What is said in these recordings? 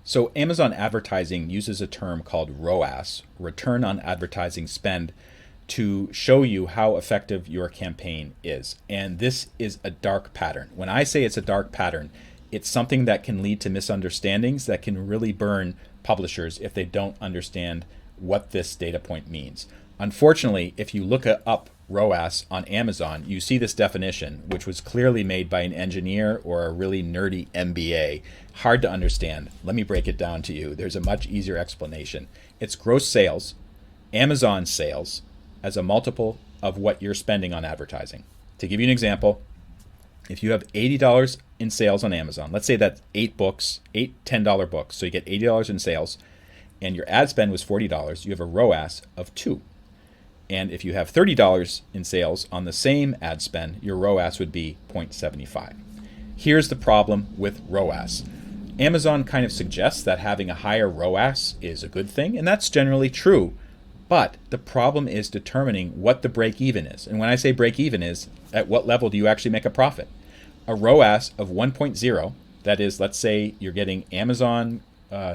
So Amazon advertising uses a term called ROAS, return on advertising spend, to show you how effective your campaign is. And this is a dark pattern. When I say it's a dark pattern, it's something that can lead to misunderstandings that can really burn publishers if they don't understand what this data point means. Unfortunately, if you look up ROAS on Amazon, you see this definition, which was clearly made by an engineer or a really nerdy MBA. Hard to understand. Let me break it down to you. There's a much easier explanation. It's gross sales, Amazon sales, as a multiple of what you're spending on advertising. To give you an example, if you have $80 in sales on Amazon, let's say that's 8 books, 8 $10 books, so you get $80 in sales, and your ad spend was $40, you have a ROAS of 2. And if you have $30 in sales on the same ad spend, your ROAS would be 0.75. Here's the problem with ROAS. Amazon kind of suggests that having a higher ROAS is a good thing, and that's generally true. But the problem is determining what the break even is. And when I say break even is, at what level do you actually make a profit? A ROAS of 1.0, that is, let's say you're getting Amazon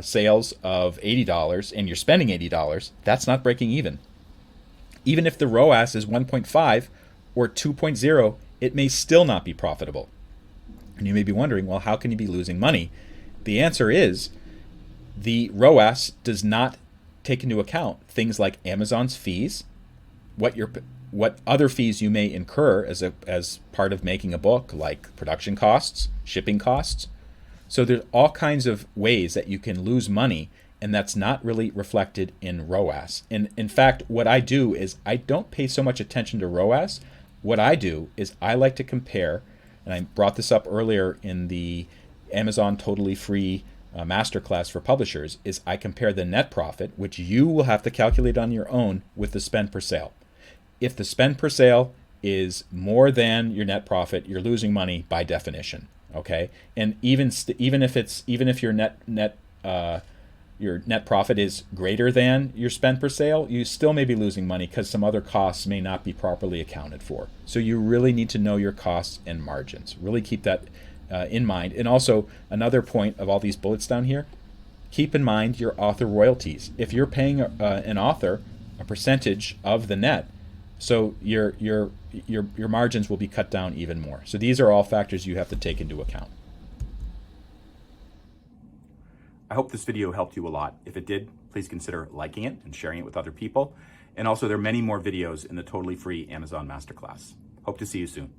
sales of $80 and you're spending $80, that's not breaking even. Even if the ROAS is 1.5 or 2.0, it may still not be profitable. And you may be wondering, well, how can you be losing money? The answer is the ROAS does not take into account things like Amazon's fees, what other fees you may incur as part of making a book, like production costs, shipping costs. So there's all kinds of ways that you can lose money, and that's not really reflected in ROAS. And in fact, what I do is I don't pay so much attention to ROAS. What I do is I like to compare, and I brought this up earlier in the Amazon totally free Masterclass for publishers, is I compare the net profit, which you will have to calculate on your own, with the spend per sale. If the spend per sale is more than your net profit, you're losing money by definition. Okay, and even if your net profit is greater than your spend per sale, you still may be losing money because some other costs may not be properly accounted for. So you really need to know your costs and margins. Really keep that in mind. And also, another point of all these bullets down here, keep in mind your author royalties. If you're paying an author a percentage of the net, so your margins will be cut down even more. So these are all factors you have to take into account. I hope this video helped you a lot. If it did, please consider liking it and sharing it with other people. And also, there are many more videos in the totally free Amazon Masterclass. Hope to see you soon.